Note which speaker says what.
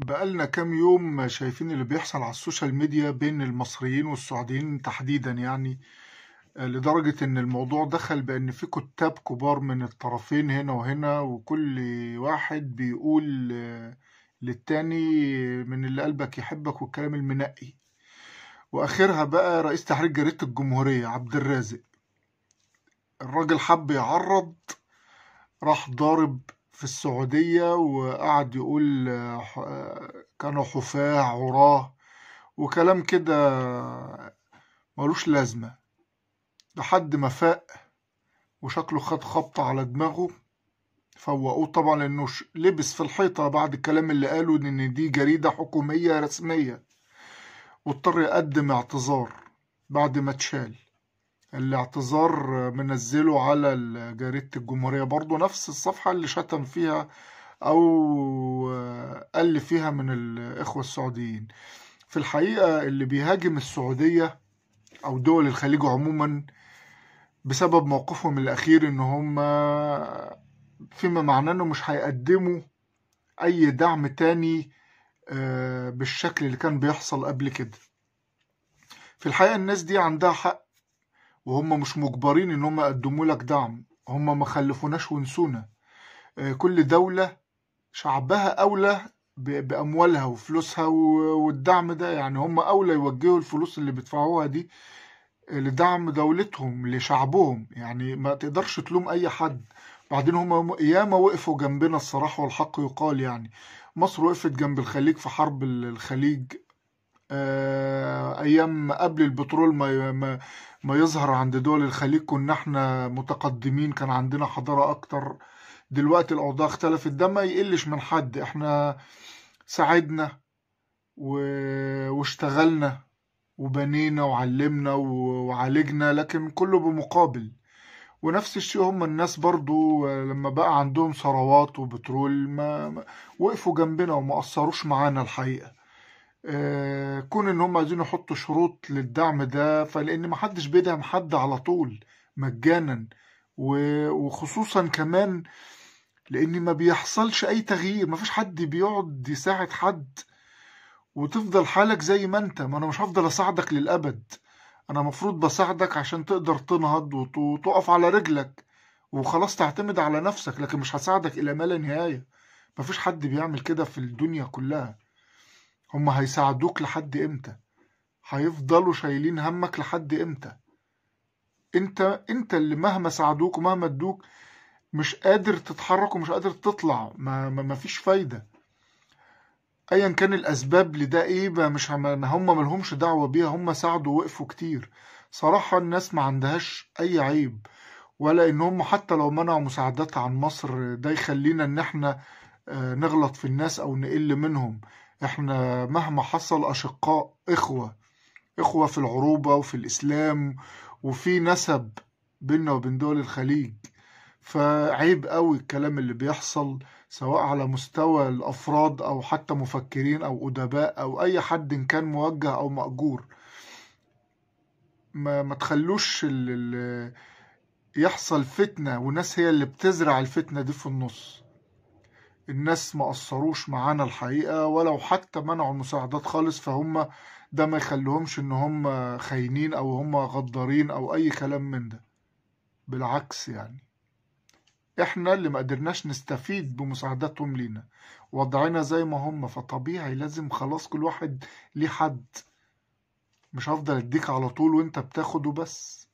Speaker 1: بقالنا كام يوم شايفين اللي بيحصل على السوشيال ميديا بين المصريين والسعوديين تحديدا يعني. لدرجة ان الموضوع دخل بان في كتاب كبار من الطرفين هنا وهنا، وكل واحد بيقول للتاني من اللي قلبك يحبك والكلام المنقي. واخرها بقى رئيس تحرير جريدة الجمهورية عبد الرازق، الراجل حب يعرض، راح ضارب في السعودية وقعد يقول كانوا حفاة عراه وكلام كده ملوش لازمة، لحد ما فاق وشكله خد خبطة على دماغه. فوقوه طبعا لأنه لبس في الحيطة بعد الكلام اللي قاله إن دي جريدة حكومية رسمية، واضطر يقدم اعتذار بعد ما اتشال. الاعتذار منزله على جريدة الجمهورية، برضو نفس الصفحة اللي شتم فيها أو قل فيها من الإخوة السعوديين. في الحقيقة اللي بيهاجم السعودية أو دول الخليج عموما بسبب موقفهم الأخير إن هم فيما معناه إنه مش هيقدموا أي دعم تاني بالشكل اللي كان بيحصل قبل كده. في الحقيقة الناس دي عندها حق، وهم مش مجبرين إن هم يقدموا لك دعم، هم ما خلفوناش ونسونا. كل دولة شعبها أولى بأموالها وفلوسها والدعم ده، يعني هم أولى يوجهوا الفلوس اللي بيدفعوها دي لدعم دولتهم لشعبهم، يعني ما تقدرش تلوم أي حد. بعدين هم ياما وقفوا جنبنا الصراحة والحق يقال، يعني مصر وقفت جنب الخليج في حرب الخليج أيام قبل البترول ما يظهر عند دول الخليج. كنا احنا متقدمين، كان عندنا حضارة أكتر. دلوقتي الأوضاع اختلفت، ده ما يقلش من حد. احنا ساعدنا واشتغلنا وبنينا وعلمنا وعالجنا، لكن كله بمقابل. ونفس الشيء هم الناس برضو لما بقى عندهم ثروات وبترول وقفوا جنبنا وما قصروش معانا الحقيقة. كون ان هم عايزين يحطوا شروط للدعم ده، فلان محدش بيدعم حد على طول مجانا، وخصوصا كمان لان ما بيحصلش اي تغيير، ما فيش حد بيقعد يساعد حد وتفضل حالك زي ما انت. ما انا مش هفضل اساعدك للابد، انا مفروض بساعدك عشان تقدر تنهض وتقف على رجلك وخلاص تعتمد على نفسك، لكن مش هساعدك الى ما لا نهاية. مفيش حد بيعمل كده في الدنيا كلها. هم هيساعدوك لحد امتى؟ هيفضلوا شايلين همك لحد امتى؟ انت اللي مهما ساعدوك ومهما ادوك مش قادر تتحرك ومش قادر تطلع، ما فيش فايدة. ايا كان الاسباب لده ايه بقى، مش ما هم ملهمش دعوة بيها، هم ساعدوا ووقفوا كتير. صراحة الناس ما عندهاش اي عيب، ولا ان هم حتى لو منعوا مساعدات عن مصر ده يخلينا ان احنا نغلط في الناس او نقل منهم. احنا مهما حصل اشقاء، اخوة في العروبة وفي الاسلام، وفي نسب بيننا وبين دول الخليج. فعيب قوي الكلام اللي بيحصل، سواء على مستوى الافراد او حتى مفكرين او ادباء او اي حد إن كان موجه او مأجور. ما تخلوش يحصل فتنة وناس هي اللي بتزرع الفتنة دي في النص. الناس ما قصروش معانا الحقيقة، ولو حتى منعوا المساعدات خالص فهم ده ما يخليهمش ان هم خاينين او هم غدارين او اي كلام من ده. بالعكس، يعني احنا اللي ما قدرناش نستفيد بمساعدتهم لينا، وضعنا زي ما هم، فطبيعي لازم خلاص كل واحد ليه حد. مش هفضل اديك على طول وانت بتاخد وبس.